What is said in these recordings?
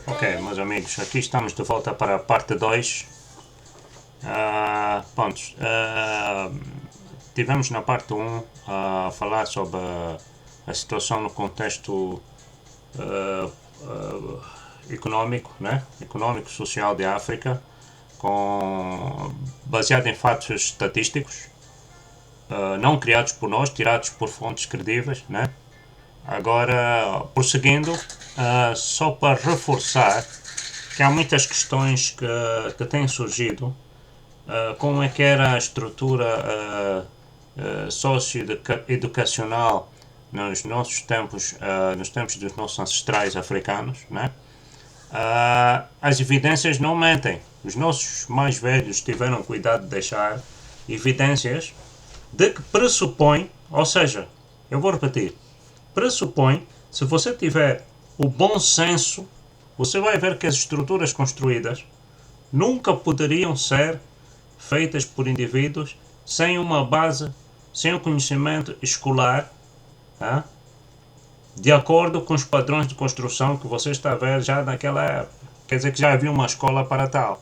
Ok, meus amigos, aqui estamos de volta para a parte 2. Tivemos na parte 1 a falar sobre a situação no contexto económico, né? Económico social de África, baseado em fatos estatísticos, não criados por nós, tirados por fontes credíveis, né? Agora, prosseguindo, só para reforçar que há muitas questões que têm surgido, como é que era a estrutura socioeducacional nos nossos tempos, nos tempos dos nossos ancestrais africanos, né? As evidências não mentem. Os nossos mais velhos tiveram cuidado de deixar evidências de que pressupõe, ou seja, eu vou repetir, pressupõe, se você tiver o bom senso, você vai ver que as estruturas construídas nunca poderiam ser feitas por indivíduos sem uma base, sem um conhecimento escolar, de acordo com os padrões de construção que você está a ver já naquela época. Quer dizer que já havia uma escola para tal.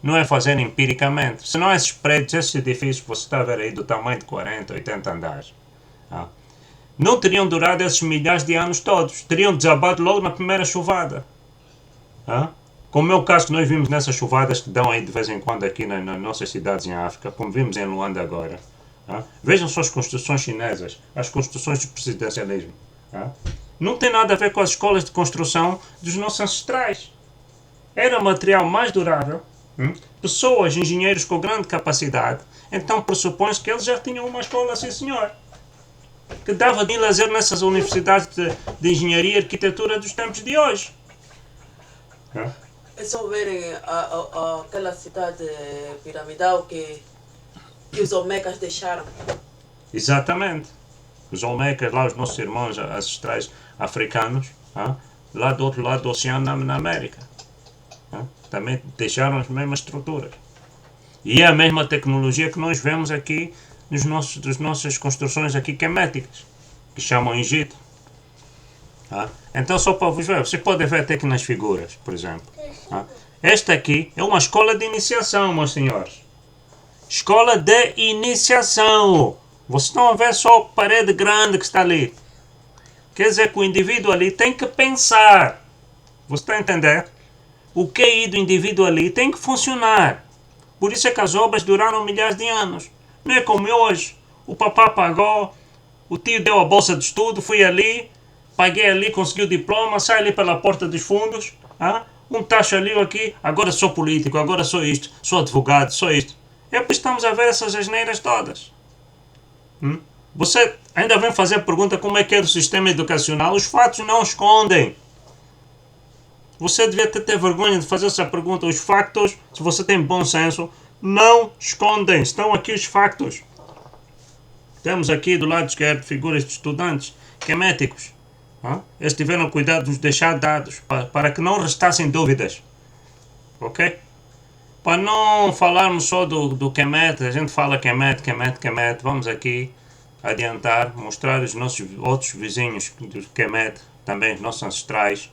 Não é fazer empiricamente. Senão esses prédios, esses edifícios que você está a ver aí do tamanho de 40, 80 andares, não teriam durado esses milhares de anos todos. Teriam desabado logo na primeira chuvada. Como é o caso que nós vimos nessas chuvadas que dão aí de vez em quando aqui nas nossas cidades em África, como vimos em Luanda agora. Vejam só as construções chinesas, as construções do presidencialismo. Não tem nada a ver com as escolas de construção dos nossos ancestrais. Era material mais durável, pessoas, engenheiros com grande capacidade, então pressupõe-se que eles já tinham uma escola, sim senhor, que dava de lazer nessas universidades de engenharia e arquitetura dos tempos de hoje. É só verem aquela cidade piramidal que os Olmecas deixaram. Exatamente. Os Olmecas, lá os nossos irmãos ancestrais africanos, lá do outro lado do oceano, na América. Também deixaram as mesmas estruturas. E é a mesma tecnologia que nós vemos aqui nas nossas construções aqui queméticas, que chamam Egito. Então, só para vos ver, vocês podem ver até aqui nas figuras, por exemplo. Esta aqui é uma escola de iniciação, meus senhores. Escola de iniciação. Vocês estão a ver só a parede grande que está ali. Quer dizer que o indivíduo ali tem que pensar. Você está a entender? O QI do indivíduo ali tem que funcionar. Por isso é que as obras duraram milhares de anos. Não é como hoje. O papá pagou, o tio deu a bolsa de estudo, fui ali, paguei ali, consegui o diploma, sai ali pela porta dos fundos. Um taxa ali ou aqui, agora sou político, agora sou isto, sou advogado, sou isto. É porque estamos a ver essas asneiras todas. Você ainda vem fazer a pergunta como é que é o sistema educacional? Os fatos não escondem. Você devia ter vergonha de fazer essa pergunta. Os factos, se você tem bom senso, não escondem. Estão aqui os factos. Temos aqui do lado esquerdo figuras de estudantes queméticos. Eles tiveram cuidado de nos deixar dados para que não restassem dúvidas. Ok? Para não falarmos só do Kemet, a gente fala Kemet. Vamos aqui adiantar, mostrar os nossos outros vizinhos do Kemet, também os nossos ancestrais,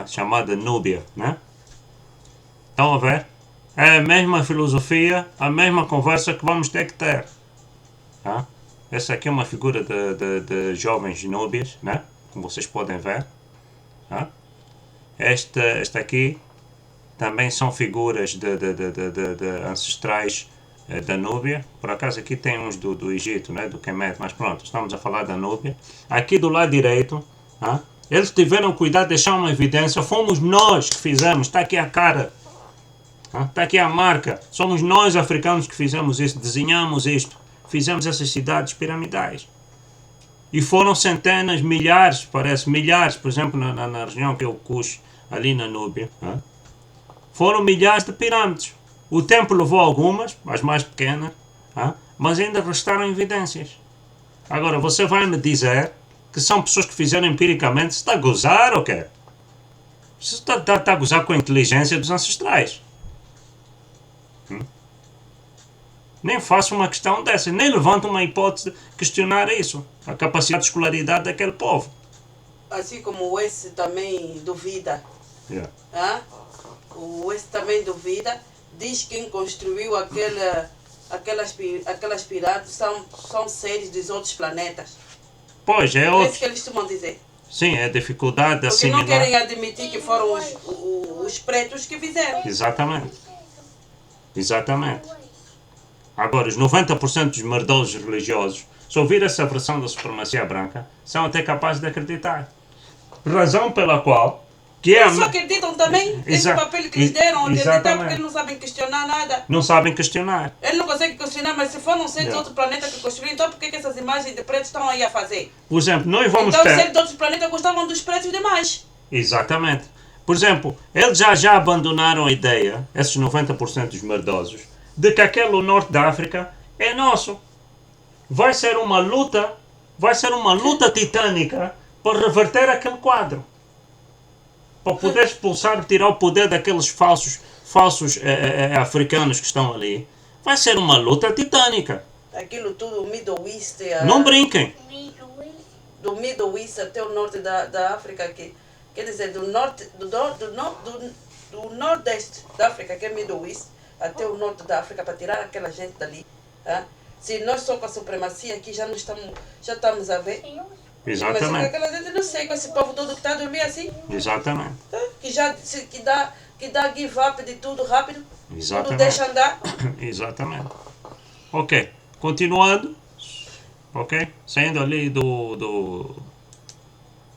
chamada Núbia, né? Estão a ver? É a mesma filosofia, a mesma conversa que vamos ter que ter. Essa aqui é uma figura de jovens núbias, né? Como vocês podem ver. Esta aqui também são figuras de ancestrais da Núbia. Por acaso aqui tem uns do Egito, né? Do Kemet, mas pronto, estamos a falar da Núbia. Aqui do lado direito, eles tiveram cuidado de deixar uma evidência. Fomos nós que fizemos, está aqui a cara. Está aqui a marca. Somos nós africanos que fizemos isto, desenhamos isto. Fizemos essas cidades piramidais. E foram centenas, milhares, parece, milhares, por exemplo, na região que é o Kush, ali na Núbia. Foram milhares de pirâmides. O tempo levou algumas, as mais pequenas, mas ainda restaram evidências. Agora, você vai me dizer que são pessoas que fizeram empiricamente. Você está a gozar ou quê? Você está a gozar com a inteligência dos ancestrais. Nem faço uma questão dessa, nem levanto uma hipótese de questionar isso, a capacidade de escolaridade daquele povo. Assim como esse também duvida. Yeah. Esse também duvida. Diz que quem construiu aquelas pirâmides são seres dos outros planetas. Pois, é É outro. isso que eles costumam dizer. Sim, é a dificuldade de Porque não assimilar. querem admitir que foram os pretos que fizeram. Exatamente. Exatamente. Agora, os 90% dos merdosos religiosos, se ouvir essa versão da supremacia branca, são até capazes de acreditar. Razão pela qual que é Eles só acreditam também nesse papel que lhes deram, acreditar porque eles não sabem questionar nada. Não sabem questionar. Eles não conseguem questionar, mas se for um ser de outro planeta que construiu, então por que essas imagens de pretos estão aí a fazer? Por exemplo, nós vamos então ter... os seres de outros planetas gostavam dos pretos demais. Exatamente. Por exemplo, eles já abandonaram a ideia, esses 90% dos merdosos, de que aquele norte da África é nosso. Vai ser uma luta titânica para reverter aquele quadro. Para poder expulsar, tirar o poder daqueles falsos africanos que estão ali. Vai ser uma luta titânica. Aquilo tudo, o Middle East... Não brinquem. Do Middle East até o norte da África, quer dizer, do nordeste da África, que é Middle East, até o norte da África, para tirar aquela gente dali. Se nós só com a supremacia aqui já estamos a ver. Exatamente. Mas aquela gente não sei, com esse povo todo que está a dormir assim. Exatamente. Que dá give up de tudo rápido. Exatamente. Tudo deixa andar. Exatamente. Ok. Continuando. Ok. Saindo ali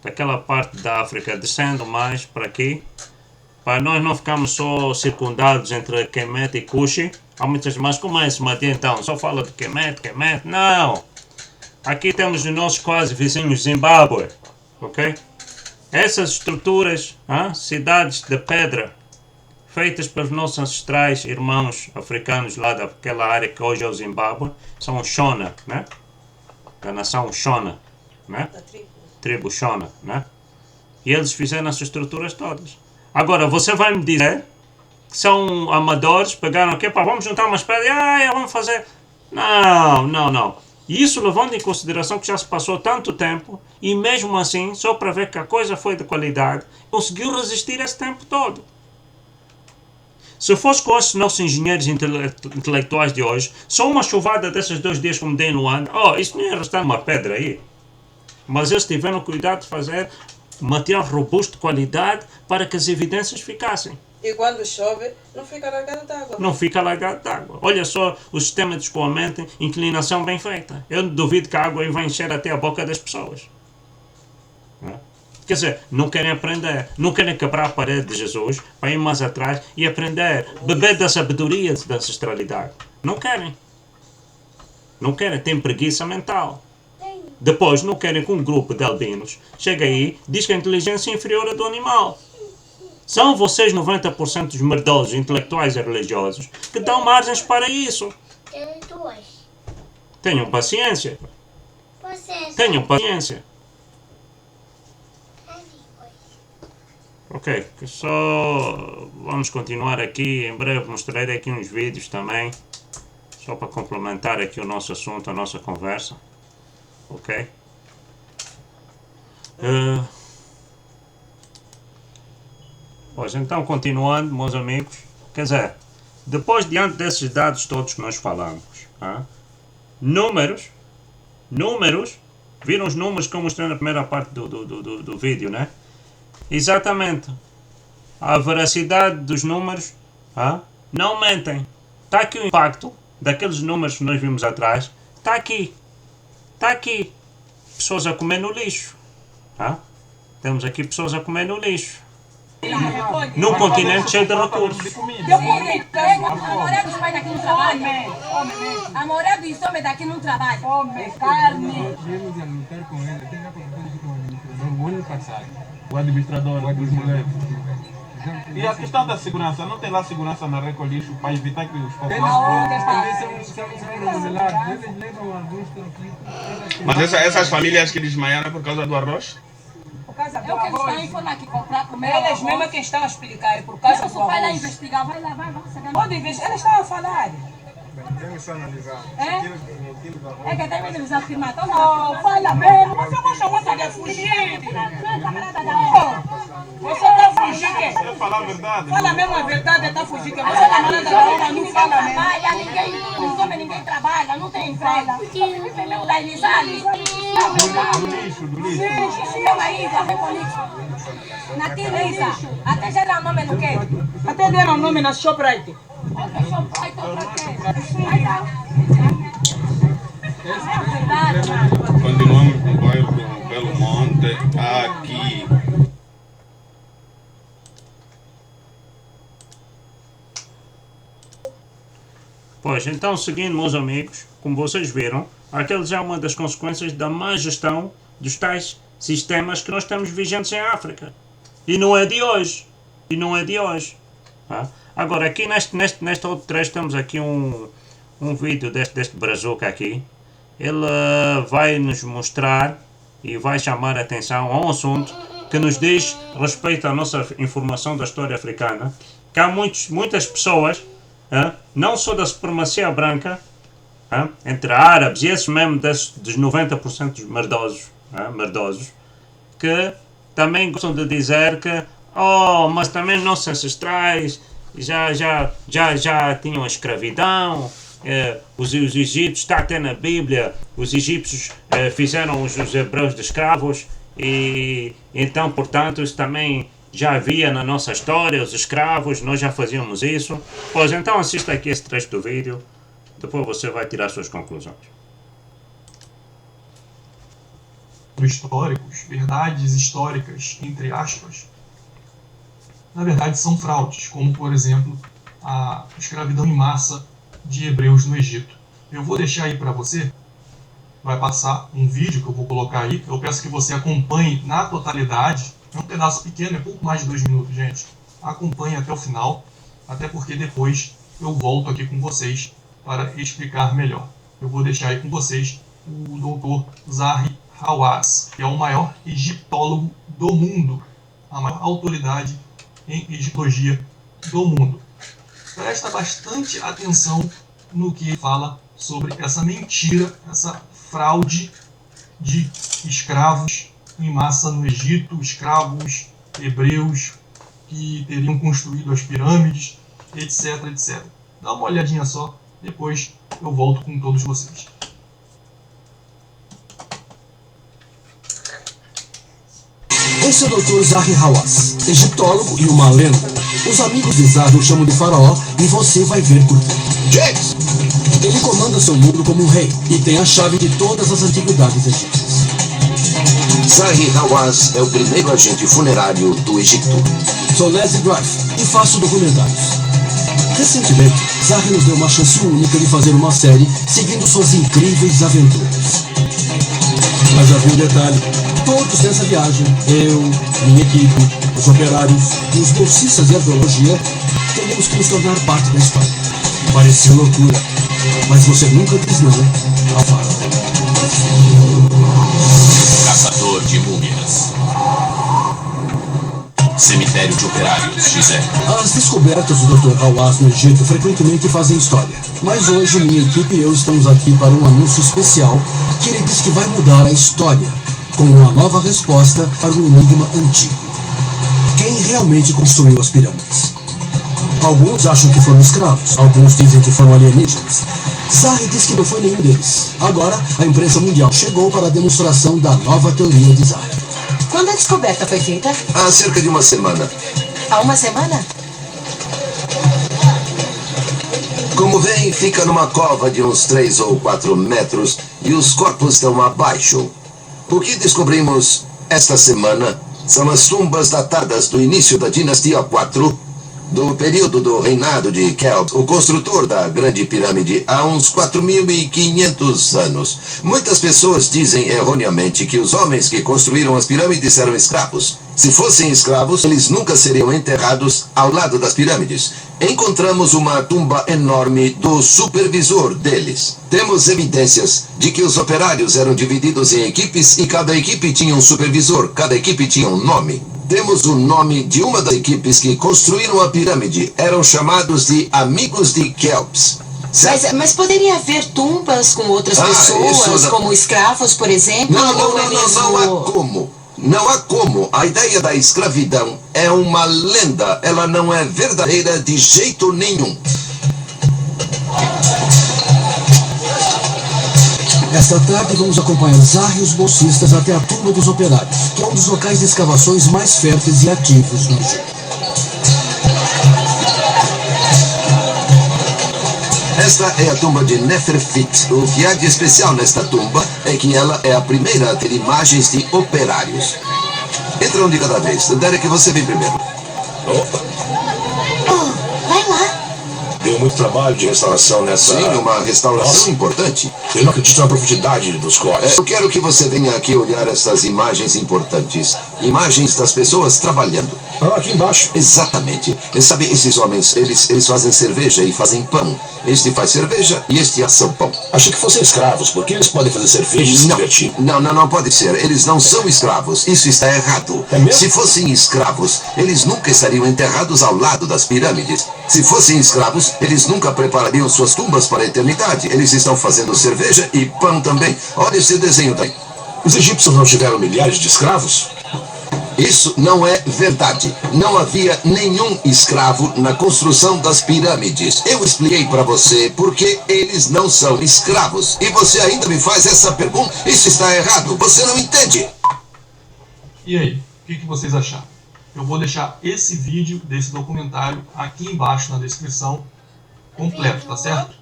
daquela parte da África, descendo mais para aqui. Para nós não ficarmos só circundados entre Kemet e Kushi. Há muitas, mas como é esse Matia então? Só fala de Kemet. Não! Aqui temos os nossos quase vizinhos Zimbábue, ok? Essas estruturas, cidades de pedra, feitas pelos nossos ancestrais irmãos africanos lá daquela área que hoje é o Zimbábue, são Shona, né? Da nação Shona, né? Tribo Shona, né? E eles fizeram essas estruturas todas. Agora, você vai me dizer que são amadores, pegaram aqui, vamos juntar umas pedras, vamos fazer... Não. E isso levando em consideração que já se passou tanto tempo e mesmo assim, só para ver que a coisa foi de qualidade, conseguiu resistir esse tempo todo. Se fosse com esses nossos engenheiros intelectuais de hoje, só uma chuvada desses 2 dias como dei no ano, isso não ia restar uma pedra aí. Mas eles tiveram cuidado de fazer material robusto de qualidade para que as evidências ficassem. E quando chove, não fica largado d'água. Não fica largado d'água. Olha só o sistema de escoamento, inclinação bem feita. Eu duvido que a água vai encher até a boca das pessoas. Quer dizer, não querem aprender. Não querem quebrar a parede de Jesus para ir mais atrás e aprender. Beber da sabedoria da ancestralidade. Não querem. Não querem. Têm preguiça mental. Depois, não querem que um grupo de albinos chegue aí e diz que a inteligência é inferior à do animal. São vocês 90% dos merdosos intelectuais e religiosos que dão margens para isso. Tenham paciência. Tenham paciência. Ok, só vamos continuar aqui. Em breve mostrarei aqui uns vídeos também. Só para complementar aqui o nosso assunto, a nossa conversa. Ok? Pois então, continuando, meus amigos, quer dizer, depois diante desses dados todos que nós falamos, números, viram os números que eu mostrei na primeira parte do vídeo, né? Exatamente, a veracidade dos números não mentem. Está aqui o impacto daqueles números que nós vimos atrás, está aqui, pessoas a comer no lixo, temos aqui pessoas a comer no lixo. Num continente cheio de recursos. A maioria dos pais daqui não trabalha. A maioria dos homens daqui não trabalha. Carne. Devemos lutar com ele. Tem que acontecer com o administrador. O ano passado. O administrador dos moleques. E a questão da segurança, não tem lá segurança na recolhixo para evitar que os povos... Mas essas famílias que desmaiaram por causa do arroz? É o que eles estão informando aqui, comprar, comer. Eles mesmo é quem estão a explicar, por causa do Nosso pai lá arroz. investigar, vai lá, vai, vamos saber. Pode investigar, eles estão a falar. Devemos só analisar. É que até mesmo eles afirmam, então Não, fala mesmo, você não chamou de fugir. não é camarada da Você está fugir. É falar a verdade. Fala mesmo a verdade, tá fugindo. Você camarada da hora, não fala mesmo. Trabalha, os homens ninguém trabalha, não tem emprego. Entendeu? Lá eles ali. Do lixo, do lixo. Meu marido, a polícia. Na Tilisa. Até já era o nome do quê? Até deram o nome na Shoprite. Continuamos com o bairro Belo Monte aqui. Pois, então, seguindo, meus amigos, como vocês viram, aquele já é uma das consequências da má gestão dos tais sistemas que nós temos vigentes em África. E não é de hoje. E não é de hoje. Agora, aqui neste outro trecho temos aqui um vídeo deste brazuca aqui. Ele vai nos mostrar e vai chamar a atenção a um assunto que nos diz respeito à nossa informação da história africana, que há muitas pessoas, não só da supremacia branca, entre árabes e esses mesmo dos 90% dos merdosos, que também gostam de dizer que mas também os nossos ancestrais já tinham a escravidão, os egípcios, está até na Bíblia, os egípcios fizeram os hebreus de escravos e então, portanto, isso também já havia na nossa história, os escravos, nós já fazíamos isso. Pois então assista aqui esse trecho do vídeo, depois você vai tirar suas conclusões. Históricos, verdades históricas, entre aspas, na verdade são fraudes, como por exemplo a escravidão em massa de hebreus no Egito. Eu vou deixar aí para você, vai passar um vídeo que eu vou colocar aí, eu peço que você acompanhe na totalidade, é um pedaço pequeno, é pouco mais de 2 minutos, gente. Acompanhe até o final, até porque depois eu volto aqui com vocês para explicar melhor. Eu vou deixar aí com vocês o Dr. Zahi Hawass, que é o maior egiptólogo do mundo, a maior autoridade em egiptologia do mundo. Presta bastante atenção no que ele fala sobre essa mentira, essa fraude de escravos em massa no Egito, escravos hebreus que teriam construído as pirâmides, etc, etc. Dá uma olhadinha só, depois eu volto com todos vocês. Esse é o Dr. Zahi Hawass, egiptólogo e uma lenda. Os amigos de Zahi o chamam de faraó e você vai ver por quê. James! Ele comanda seu mundo como um rei e tem a chave de todas as antiguidades egípcias. Zahi Hawass é o primeiro agente funerário do Egito. Sou Leslie Drive e faço documentários. Recentemente, Zahi nos deu uma chance única de fazer uma série seguindo suas incríveis aventuras. Mas havia um detalhe. Todos nessa viagem, eu, minha equipe, os operários e os bolsistas de arqueologia, teríamos que nos tornar parte da história. Parecia loucura, mas você nunca diz não ao faraó. Caçador de múmias. Cemitério de operários, Gisele. As descobertas do Dr. Hawass no Egito frequentemente fazem história. Mas hoje minha equipe e eu estamos aqui para um anúncio especial que ele diz que vai mudar a história, com uma nova resposta para um enigma antigo. Quem realmente construiu as pirâmides? Alguns acham que foram escravos, alguns dizem que foram alienígenas. Zahi diz que não foi nenhum deles. Agora, a imprensa mundial chegou para a demonstração da nova teoria de Zahi. Quando a descoberta foi feita? Há cerca de uma semana. Há uma semana? Como vem, fica numa cova de uns 3 ou 4 metros e os corpos estão abaixo. O que descobrimos esta semana são as tumbas datadas do início da dinastia 4, do período do reinado de Kelp, o construtor da Grande Pirâmide, há uns 4.500 anos. Muitas pessoas dizem erroneamente que os homens que construíram as pirâmides eram escravos. Se fossem escravos, eles nunca seriam enterrados ao lado das pirâmides. Encontramos uma tumba enorme do supervisor deles. Temos evidências de que os operários eram divididos em equipes e cada equipe tinha um supervisor, cada equipe tinha um nome. Temos o nome de uma das equipes que construíram a pirâmide. Eram chamados de Amigos de Kelps. Mas poderia haver tumbas com outras pessoas, como escravos, por exemplo? Não há como. Não há como. A ideia da escravidão é uma lenda. Ela não é verdadeira de jeito nenhum. Esta tarde vamos acompanhar Zahra e os bolsistas até a tumba dos operários, que é um dos locais de escavações mais férteis e ativos no Egito. Esta é a tumba de Neferfit. O que há de especial nesta tumba é que ela é a primeira a ter imagens de operários. Entra um de cada vez. Derek, você vem primeiro. Vai lá. Deu muito trabalho de restauração nessa... Sim, uma restauração importante. Eu não acredito na profundidade dos corpos. Eu quero que você venha aqui olhar essas imagens importantes. Imagens das pessoas trabalhando. Aqui embaixo. Exatamente. Sabe, esses homens, eles fazem cerveja e fazem pão. Este faz cerveja e este assa o pão. Achei que fossem escravos, porque eles podem fazer cerveja e se divertir. Não pode ser. Eles não são escravos. Isso está errado. É mesmo? Se fossem escravos, eles nunca estariam enterrados ao lado das pirâmides. Se fossem escravos, eles nunca preparariam suas tumbas para a eternidade. Eles estão fazendo cerveja e pão também. Olha esse desenho daí. Os egípcios não tiveram milhares de escravos? Isso não é verdade. Não havia nenhum escravo na construção das pirâmides. Eu expliquei para você porque eles não são escravos. E você ainda me faz essa pergunta? Isso está errado. Você não entende. E aí, o que vocês acharam? Eu vou deixar esse vídeo desse documentário aqui embaixo na descrição completo, tá certo?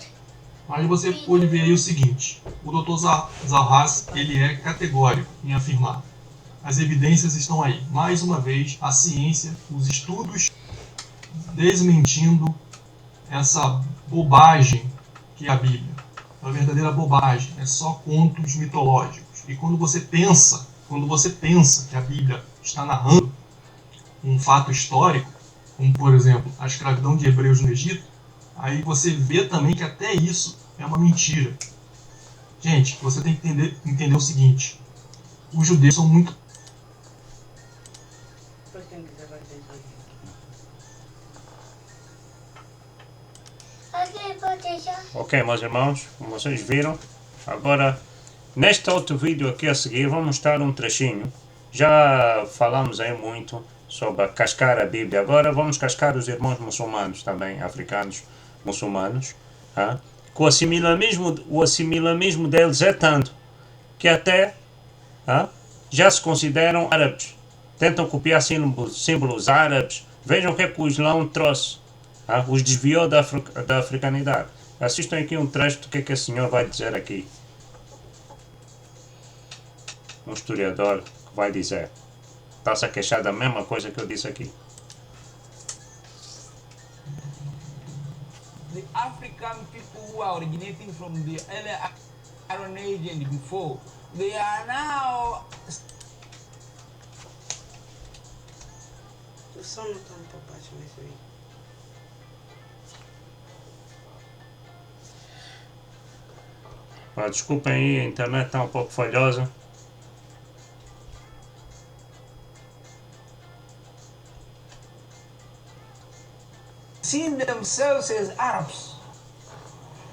Mas você pode ver aí o seguinte: o Dr. Zahras, ele é categórico em afirmar. As evidências estão aí. Mais uma vez, a ciência, os estudos desmentindo essa bobagem que é a Bíblia. É uma verdadeira bobagem. É só contos mitológicos. E quando você pensa que a Bíblia está narrando um fato histórico, como por exemplo a escravidão de hebreus no Egito, aí você vê também que até isso é uma mentira. Gente, você tem que entender o seguinte: os judeus são muito... Ok, meus irmãos, como vocês viram, agora neste outro vídeo aqui a seguir vamos mostrar um trechinho. Já falamos aí muito sobre cascar a Bíblia, agora vamos cascar os irmãos muçulmanos também, africanos muçulmanos, que o assimilismo deles é tanto que até já se consideram árabes, tentam copiar símbolos árabes. Vejam o que é que o Islão trouxe, os desviou da africanidade. Assistam aqui um trecho do que é que esse senhor vai dizer aqui. Um historiador que vai dizer. Está-se a queixar da mesma coisa que eu disse aqui. The African people who are originating from the early Iron Age and before, they are now... O som não está muito baixo, mas eu... Desculpem aí, a internet está um pouco falhosa. Seeing themselves as Arabs,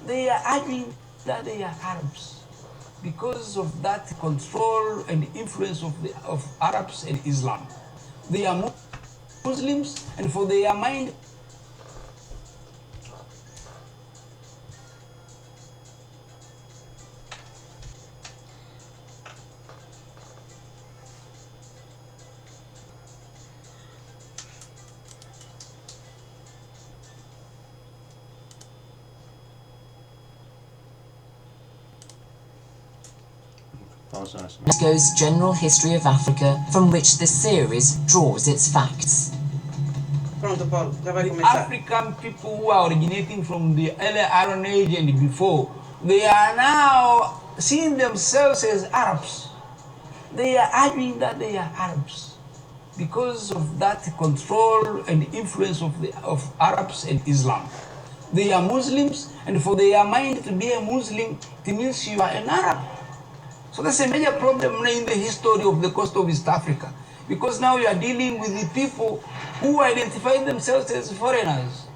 they are arguing that they are Arabs because of that control and influence of Arabs and Islam. They are Muslims, and for their mind, UNESCO's General History of Africa, from which the series draws its facts. Pronto, Paulo, já vai the começar. African people who are originating from the early Iron Age and before, they are now seeing themselves as Arabs. They are arguing that they are Arabs because of that control and influence of Arabs and Islam. They are Muslims, and for their mind to be a Muslim, it means you are an Arab. So that's a major problem in the history of the coast of East Africa, because now you are dealing with the people who identify themselves as foreigners.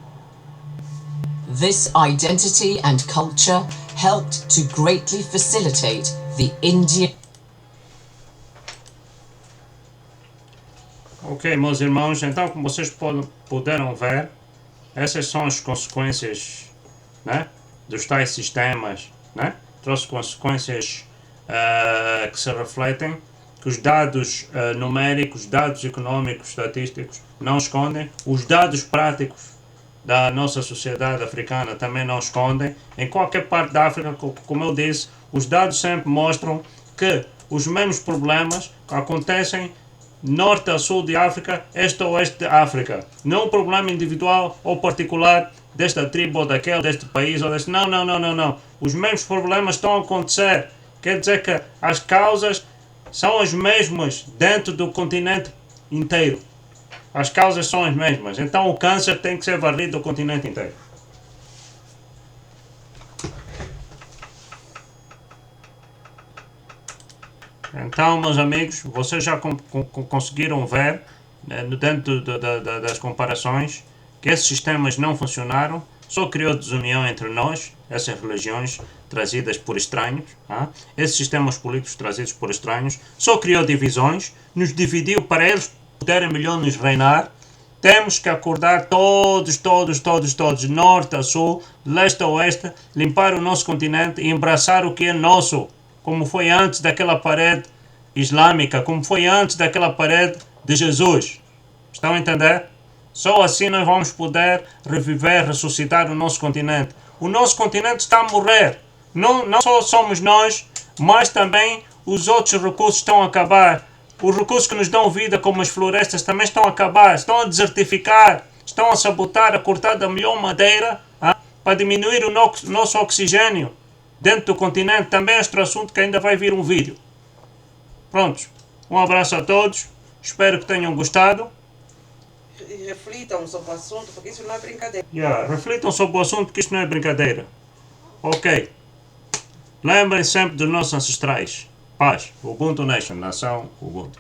This identity and culture helped to greatly facilitate the Indian... Ok, meus irmãos, então como vocês puderam ver, essas são as consequências, né, dos tais sistemas, né? Trouxe consequências que se refletem, que os dados numéricos, dados económicos, estatísticos não escondem, os dados práticos da nossa sociedade africana também não escondem. Em qualquer parte da África, como eu disse, os dados sempre mostram que os mesmos problemas acontecem norte a sul de África, este a oeste de África. Não um problema individual ou particular desta tribo ou daquele, deste país ou deste... Não. Os mesmos problemas estão a acontecer. Quer dizer que as causas são as mesmas dentro do continente inteiro. As causas são as mesmas. Então o câncer tem que ser varrido do continente inteiro. Então, meus amigos, vocês já conseguiram ver, dentro das comparações, que esses sistemas não funcionaram, só criou desunião entre nós, essas religiões trazidas por estranhos, esses sistemas políticos trazidos por estranhos, só criou divisões, nos dividiu para eles poderem melhor nos reinar. Temos que acordar todos, norte a sul, leste a oeste, limpar o nosso continente e abraçar o que é nosso, como foi antes daquela parede islâmica, como foi antes daquela parede de Jesus. Estão a entender? Só assim nós vamos poder reviver, ressuscitar o nosso continente. O nosso continente está a morrer. Não só somos nós, mas também os outros recursos estão a acabar. Os recursos que nos dão vida, como as florestas, também estão a acabar. Estão a desertificar, estão a sabotar, a cortar da melhor madeira para diminuir o nosso oxigênio dentro do continente. Também é outro assunto que ainda vai vir um vídeo. Prontos. Um abraço a todos. Espero que tenham gostado. E reflitam sobre o assunto, porque isso não é brincadeira. Reflitam sobre o assunto, porque isto não é brincadeira. Ok. Lembrem sempre dos nossos ancestrais. Paz. Ubuntu Nation. Nação Ubuntu.